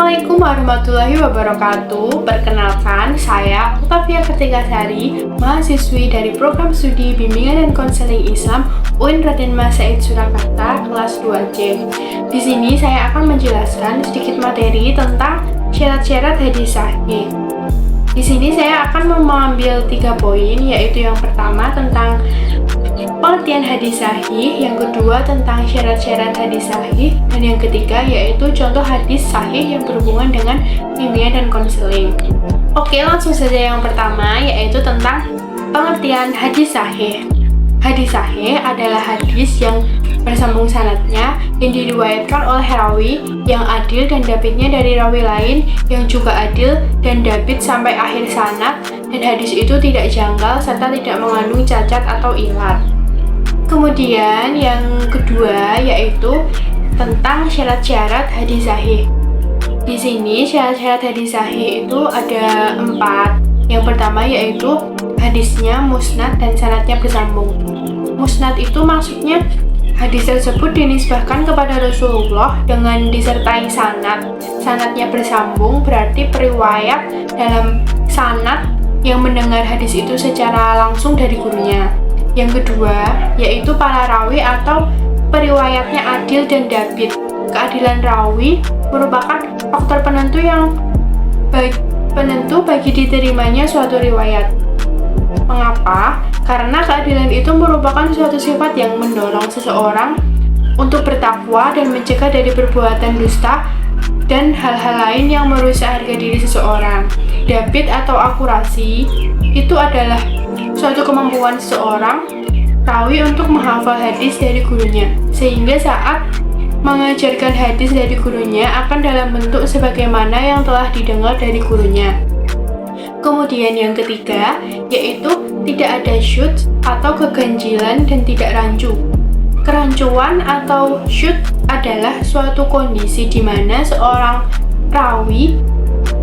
Assalamualaikum warahmatullahi wabarakatuh. Perkenalkan, saya Octavia Kartikasari, mahasiswi dari Program Studi Bimbingan dan Konseling Islam UIN Raden Mas Said Surakarta, kelas 2C. Di sini saya akan menjelaskan sedikit materi tentang syarat-syarat hadis sahih. Di sini saya akan mengambil 3 poin, yaitu yang pertama tentang pengertian hadis sahih, yang kedua tentang syarat-syarat hadis sahih, dan yang ketiga yaitu contoh hadis sahih yang berhubungan dengan bimbingan dan konseling. Oke, langsung saja yang pertama, yaitu tentang pengertian hadis sahih. Hadis sahih adalah hadis yang bersambung sanadnya, yang diriwayatkan oleh rawi yang adil dan dapitnya dari rawi lain yang juga adil dan dapit sampai akhir sanad, dan hadis itu tidak janggal serta tidak mengandung cacat atau ilat. Kemudian yang kedua yaitu tentang syarat-syarat hadis sahih. Di sini syarat-syarat hadis sahih itu ada 4. Yang pertama yaitu hadisnya musnad dan sanadnya bersambung. Musnad itu maksudnya hadis tersebut dinisbahkan kepada Rasulullah dengan disertai sanad. Sanadnya bersambung berarti periwayat dalam sanad yang mendengar hadis itu secara langsung dari gurunya. Yang kedua yaitu para rawi atau periwayatnya adil dan dapit. Keadilan rawi merupakan faktor penentu bagi diterimanya suatu riwayat. Mengapa? Karena keadilan itu merupakan suatu sifat yang mendorong seseorang untuk bertakwa dan mencegah dari perbuatan dusta dan hal-hal lain yang merusak harga diri seseorang. Dapit atau akurasi itu adalah suatu kemampuan seseorang rawi untuk menghafal hadis dari gurunya, sehingga saat mengajarkan hadis dari gurunya akan dalam bentuk sebagaimana yang telah didengar dari gurunya. Kemudian yang ketiga yaitu tidak ada syudz atau keganjilan dan tidak rancu. Kerancuan atau syudz adalah suatu kondisi di mana seorang rawi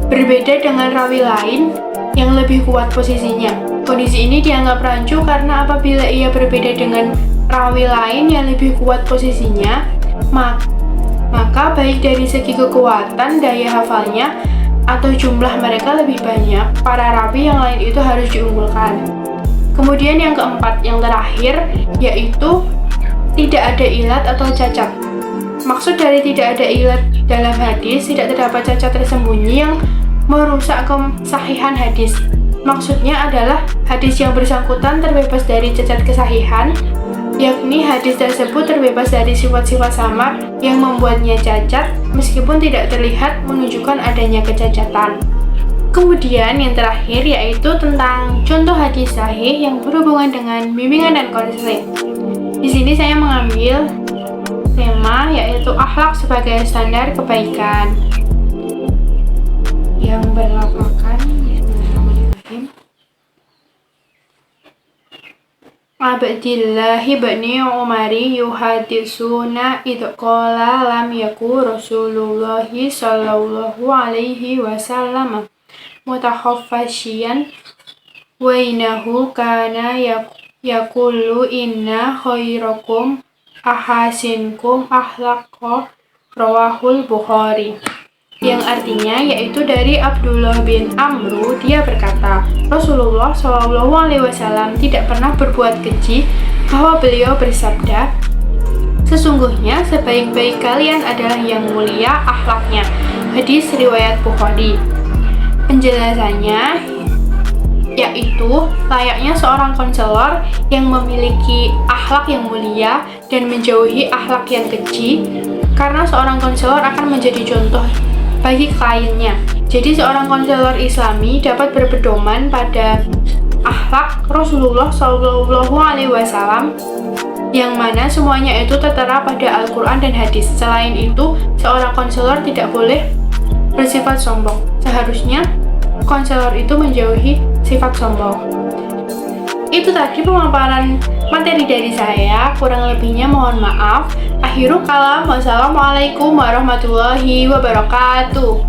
berbeda dengan rawi lain yang lebih kuat posisinya. Kondisi ini dianggap rancu karena apabila ia berbeda dengan rawi lain yang lebih kuat posisinya, maka baik dari segi kekuatan daya hafalnya atau jumlah mereka lebih banyak, para rawi yang lain itu harus diunggulkan. Kemudian yang keempat, yang terakhir, yaitu tidak ada ilat atau cacat. Maksud dari tidak ada ilat dalam hadis, tidak terdapat cacat tersembunyi yang merusak kesahihan hadis. Maksudnya adalah hadis yang bersangkutan terbebas dari cacat kesahihan, yakni hadis tersebut terbebas dari sifat-sifat samar yang membuatnya cacat meskipun tidak terlihat menunjukkan adanya kecacatan. Kemudian yang terakhir yaitu tentang contoh hadis sahih yang berhubungan dengan bimbingan dan konseling. Di sini saya mengambil tema yaitu akhlak sebagai standar kebaikan yang berlafalkan Abdillahi bani Umari yuhadisuna idqala lam yaku Rasulullahi sallallahu alaihi wasallam mutakhafashiyan wa inahu kana yakulu inna khairakum ahasinkum akhlaqa rawahul Bukhari, yang artinya yaitu dari Abdullah bin Amru, dia berkata, Rasulullah SAW tidak pernah berbuat keji, bahwa beliau bersabda, sesungguhnya sebaik-baik kalian adalah yang mulia akhlaknya. Hadis riwayat Bukhari. Penjelasannya yaitu layaknya seorang konselor yang memiliki akhlak yang mulia dan menjauhi akhlak yang keji, karena seorang konselor akan menjadi contoh bagi kliennya. Jadi seorang konselor Islami dapat berpedoman pada akhlak Rasulullah SAW yang mana semuanya itu tertera pada Al-Quran dan hadis. Selain itu, seorang konselor tidak boleh bersifat sombong. Seharusnya konselor itu menjauhi sifat sombong. Itu tadi pemaparan materi dari saya, kurang lebihnya mohon maaf. Akhirul kalam, wassalamualaikum warahmatullahi wabarakatuh.